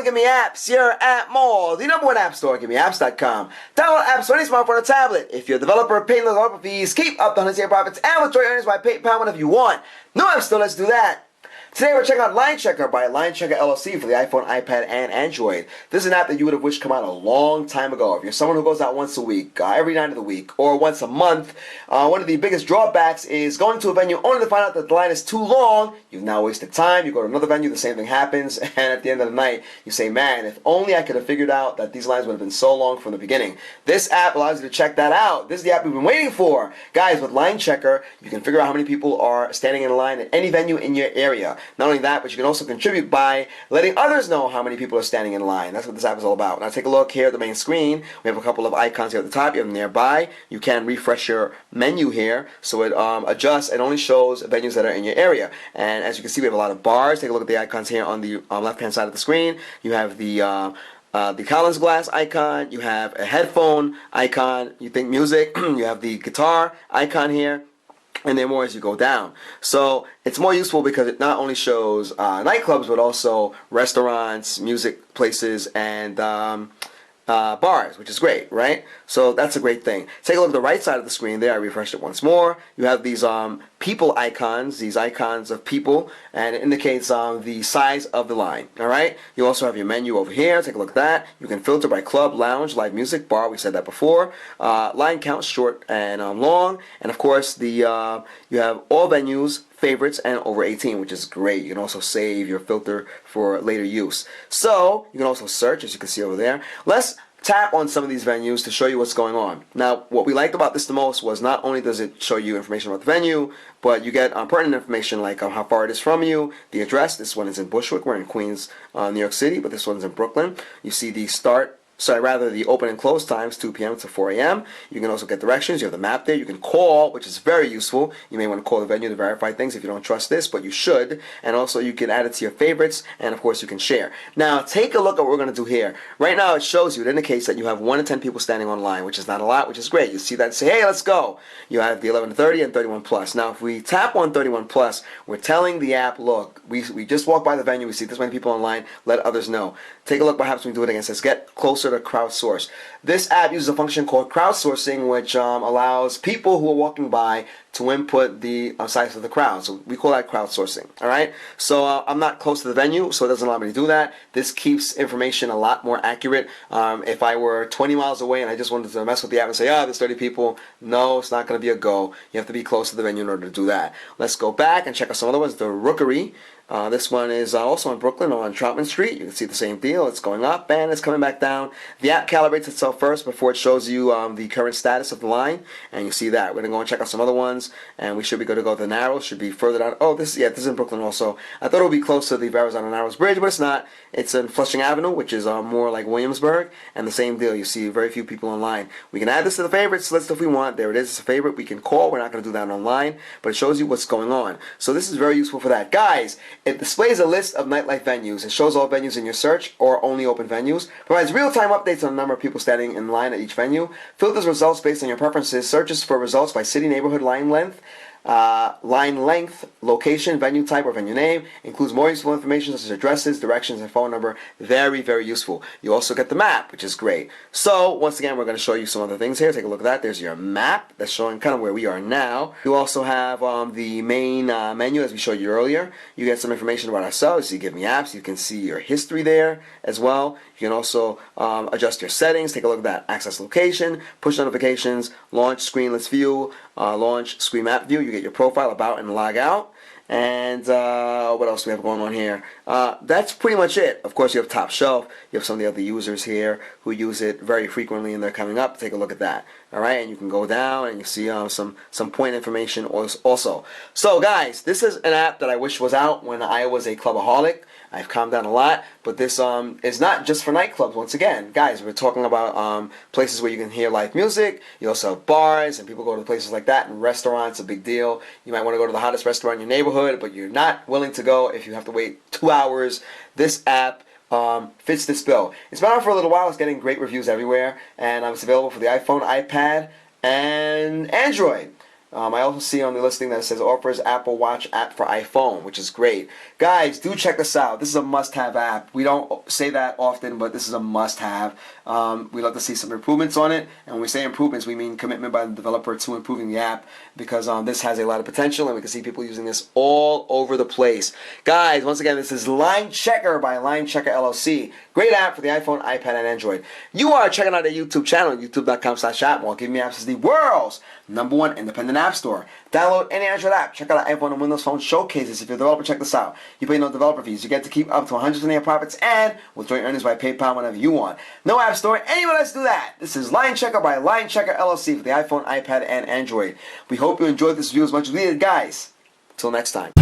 GiveMeApps, your app mall, the #1 app store, GiveMeApps.com. Download apps for any smartphone or tablet. If you're a developer, pay the developer fees, keep up the $100 profits, and withdraw your earnings by PayPal whenever you want. No app store, let's do that. Today we're checking out Linechecker by Linechecker LLC for the iPhone, iPad, and Android. This is an app that you would have wished come out a long time ago. If you're someone who goes out once a week, every night of the week, or once a month, one of the biggest drawbacks is going to a venue only to find out that the line is too long. You've now wasted time. You go to another venue, the same thing happens, and at the end of the night, you say, man, if only I could have figured out that these lines would have been so long from the beginning. This app allows you to check that out. This is the app we've been waiting for. Guys, with Linechecker, you can figure out how many people are standing in line at any venue in your area. Not only that, but you can also contribute by letting others know how many people are standing in line. That's what this app is all about. Now take a look here at the main screen. We have a couple of icons here at the top. You have them nearby. You can refresh your menu here so it adjusts and only shows venues that are in your area. And as you can see, we have a lot of bars. Take a look at the icons here on the left-hand side of the screen. You have the Collins glass icon. You have a headphone icon. You think music. You have the guitar icon here. And then more as you go down. So it's more useful because it not only shows nightclubs, but also restaurants, music places, and bars, which is great, right? So that's a great thing. Take a look at the right side of the screen there. I refreshed it once more. You have these people icons, these icons of people, and it indicates the size of the line, all right? You also have your menu over here. Take a look at that. You can filter by club, lounge, live music, bar. We said that before. Line count, short and long. And, of course, the you have all venues, favorites, and over 18, which is great. You can also save your filter for later use. So you can also search, as you can see over there. Let's tap on some of these venues to show you what's going on. Now, what we liked about this the most was not only does it show you information about the venue, but you get pertinent information like how far it is from you, the address. This one is in Bushwick. We're in Queens, New York City, but this one's in Brooklyn. You see the the open and close times, 2 p.m. to 4 a.m. You can also get directions. You have the map there. You can call, which is very useful. You may want to call the venue to verify things if you don't trust this, but you should. And also you can add it to your favorites, and of course you can share. Now take a look at what we're going to do here. Right now it shows you, it indicates that you have 1 to 10 people standing online, which is not a lot, which is great. You see that and say, hey, let's go. You have the 11 to 30 and 31 plus. Now if we tap on 31 plus, we're telling the app, look, we just walked by the venue, we see this many people online, let others know. Take a look perhaps when we do it again. It says get closer to crowdsource. This app uses a function called crowdsourcing, which allows people who are walking by to input the size of the crowd. So we call that crowdsourcing. All right. So I'm not close to the venue, so it doesn't allow me to do that. This keeps information a lot more accurate. If I were 20 miles away and I just wanted to mess with the app and say, there's 30 people, no, it's not going to be a go. You have to be close to the venue in order to do that. Let's go back and check out some other ones. The Rookery. This one is also in Brooklyn on Troutman Street. You can see the same deal. It's going up and it's coming back down. The app calibrates itself first before it shows you the current status of the line, and you see that. We're going to go and check out some other ones, and we should be good to go. The Narrows should be further down. Oh, this is in Brooklyn also. I thought it would be close to the Verrazano Narrows Bridge, but it's not. It's in Flushing Avenue, which is more like Williamsburg, and the same deal. You see very few people online. We can add this to the favorites list if we want. There it is. It's a favorite. We can call. We're not going to do that online, but it shows you what's going on. So this is very useful for that. Guys, it displays a list of nightlife venues. It shows all venues in your search or only open venues. Provides real-time updates on the number of people standing in line at each venue. Filters results based on your preferences. Searches for results by city, neighborhood, line length, location, venue type, or venue name. Includes more useful information such as addresses, directions, and phone number. Very, very useful. You also get the map, which is great. So, once again, we're going to show you some other things here. Take a look at that. There's your map. That's showing kind of where we are now. You also have the main menu, as we showed you earlier. You get some information about ourselves. You GiveMeApps. You can see your history there as well. You can also adjust your settings. Take a look at that. Access location, push notifications, launch screenless view, launch screen map view. You get your profile, about, and log out. And what else do we have going on here? That's pretty much it. Of course, you have top shelf. You have some of the other users here who use it very frequently, and they're coming up. Take a look at that. All right, and you can go down and you see some point information also. So, guys, this is an app that I wish was out when I was a clubaholic. I've calmed down a lot, but this is not just for nightclubs. Once again, guys, we're talking about places where you can hear live music. You also have bars, and people go to places like that, and restaurants, a big deal. You might want to go to the hottest restaurant in your neighborhood, but you're not willing to go if you have to wait 2 hours. This app fits this bill. It's been out for a little while. It's getting great reviews everywhere, and it's available for the iPhone, iPad, and Android. I also see on the listing that it says offers Apple Watch app for iPhone, which is great. Guys, do check this out. This is a must-have app. We don't say that often, but this is a must-have. We love to see some improvements on it. And when we say improvements, we mean commitment by the developer to improving the app, because this has a lot of potential, and we can see people using this all over the place. Guys, once again, this is Linechecker by Linechecker LLC. Great app for the iPhone, iPad, and Android. You are checking out their YouTube channel, youtube.com/app. Well, GiveMeApps is the world's #1 independent app store. Download any Android app. Check out our iPhone and Windows Phone showcases. If you're a developer, check this out. You pay no developer fees. You get to keep up to 100% of your profits and withdraw your earnings by PayPal whenever you want. No app store. Anyone else do that. This is Linechecker by Linechecker LLC for the iPhone, iPad, and Android. We hope you enjoyed this review as much as we did, guys. Until next time.